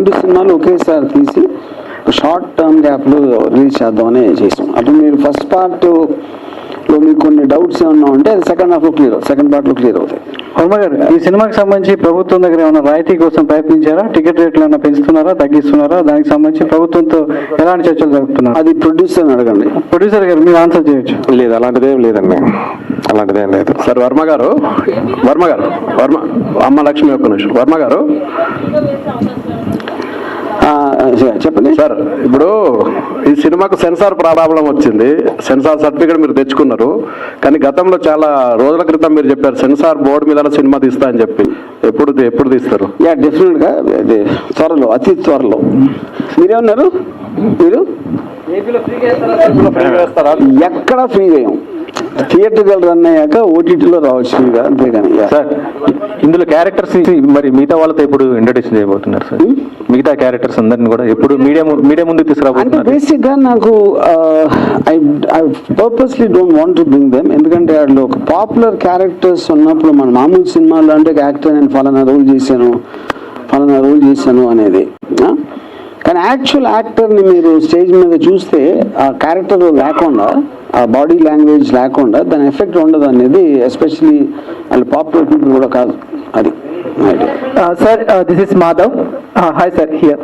రెండు సినిమాలు ఒకేసారి తీసి షార్ట్ టర్మ్ గ్యాప్లో రిలీజ్ చేద్దామని చేసాం. అటు మీరు ఫస్ట్ పార్ట్లో మీకు కొన్ని డౌట్స్ ఏమన్నా ఉంటే అది సెకండ్ పార్ట్లో క్లియర్ అవుతాయి. వర్మ గారు, ఈ సినిమాకి సంబంధించి ప్రభుత్వం దగ్గర ఏమైనా రాయితీ కోసం ప్రయత్నించారా? టికెట్ రేట్లు ఏమైనా పెంచుతున్నారా, తగ్గిస్తున్నారా? దానికి సంబంధించి ప్రభుత్వంతో ఎలాంటి చర్చలు జరుపుతున్నారు? అది ప్రొడ్యూసర్ని అడగండి. ప్రొడ్యూసర్ గారు మీరు ఆన్సర్ చేయొచ్చు. లేదు, అలాంటిదేం లేదండి, అలాంటిదేం లేదు సార్. వర్మ గారు అమ్మ లక్ష్మి ఒక్క నిమిషం. వర్మ గారు చెప్పండి సార్. ఇప్పుడు ఈ సినిమాకు సెన్సార్ ప్రాబ్లం వచ్చింది, సెన్సార్ సర్టిఫికేట్ మీరు తెచ్చుకున్నారు, కానీ గతంలో చాలా రోజుల క్రితం మీరు చెప్పారు సెన్సార్ బోర్డు మీద సినిమా తీస్తా అని చెప్పి. ఎప్పుడు తీస్తారు? డెఫినెట్గా త్వరలో, అతి త్వరలో. మీరేమన్నారు? మీరు ఎక్కడ ఫ్రీ చేయం, థియేటర్ రన్ అయ్యాక ఓటీటీలో రావచ్చు ఫ్రీగా, అంతేగాని. సార్, ఇందులో క్యారెక్టర్స్ మరి మిగతా వాళ్ళతో ఎప్పుడు ఇంట్రొడ్యూషన్ చేయబోతున్నారు సార్? మిగతా క్యారెక్టర్స్ అందరిని కూడా ఎప్పుడు మీడియా ముందు తీసుకురాబోతున్నారు? బేసిక్ గా నాకు I purposely don't want to bring them. ఎందుకంటే వాళ్ళు ఒక పాపులర్ క్యారెక్టర్స్ ఉన్నప్పుడు మన మామూలు సినిమాల్లో అంటే యాక్టర్ నేను ఫలానా రోల్ చేశాను అనేది. కానీ యాక్చువల్ యాక్టర్ని మీరు స్టేజ్ మీద చూస్తే ఆ క్యారెక్టర్ లేకుండా, ఆ బాడీ లాంగ్వేజ్ లేకుండా దాని ఎఫెక్ట్ ఉండదు అనేది, ఎస్పెషలీ వాళ్ళు పాపులర్ పీపుల్ కూడా కాదు. అది sir, this is Madhav. Hi sir, here.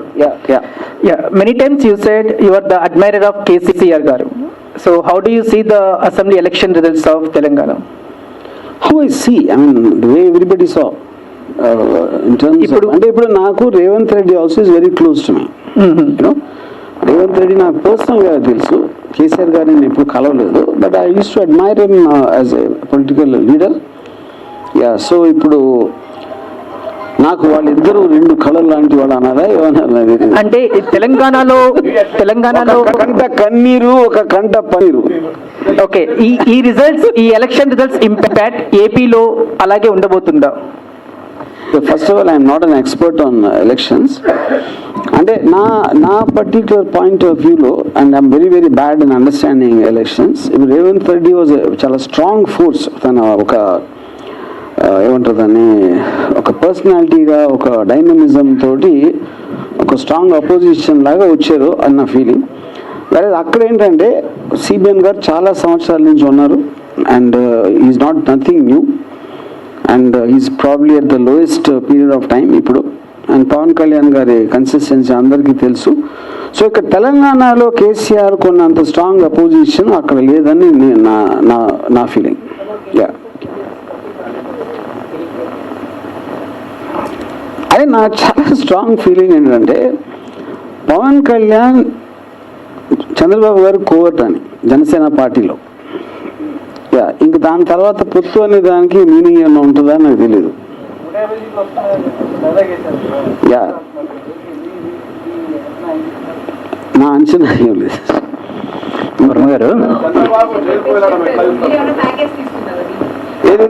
Yeah. Many times you said you are the admirer of KCR garu. So how do you see the assembly election results of Telangana? How I see, I mean the way everybody saw. In terms of, అంటే ఇప్పుడు నాకు Revanth Reddy also is very close to me. Revanth Reddy నాకు పర్సనల్గా తెలుసు, కేసీఆర్ గారిని నేను ఎప్పుడు కలవలేదు, but I use to admire him as a political leader. So ఇప్పుడు నాకు వాళ్ళిద్దరూ రెండు కళలు లాంటి వాళ్ళు అన్నారా ఏమన్నా? అంటే తెలంగాణలో ఒక కంట కన్నీరు, ఒక కంట పన్నీరు. ఓకే, ఈ రిజల్ట్స్, ఈ ఎలక్షన్ రిజల్ట్స్ ఇంపాక్ట్ ఏపీలో అలాగే ఉండబోతుందా? First of all I'm not an expert on elections. అంటే నా పర్టిక్యులర్ పాయింట్ ఆఫ్ వ్యూలో, and I'm very very bad in understanding elections. ఇప్పుడు రేవంత్ రెడ్డి వాజ్ చాలా స్ట్రాంగ్ ఫోర్స్. తన ఒక ఏమంటుందని, ఒక పర్సనాలిటీగా, ఒక డైనమిజం తోటి ఒక స్ట్రాంగ్ అపోజిషన్ లాగా వచ్చారు అన్న ఫీలింగ్. వేరే అక్కడ ఏంటంటే సిబిఎన్ గారు చాలా సంవత్సరాల నుంచి ఉన్నారు, and is not nothing new, and is probably at the lowest period of time ఇప్పుడు. అండ్ పవన్ కళ్యాణ్ గారి కన్సిస్టెన్సీ అందరికీ తెలుసు. సో ఇక్కడ తెలంగాణలో కేసీఆర్ కొన్నంత స్ట్రాంగ్ అపోజిషన్ అక్కడ లేదని నా ఫీలింగ్. అదే నా చాలా స్ట్రాంగ్ ఫీలింగ్ ఏంటంటే, పవన్ కళ్యాణ్ చంద్రబాబు గారు కోవర్ట్ అని జనసేన పార్టీలో. ఇంక దాని తర్వాత పొత్తు అనే దానికి మీనింగ్ ఏమన్నా ఉంటుందా నాకు తెలియదు. నా అంచనా ఏం లేదు. వర్మ గారు, ఏది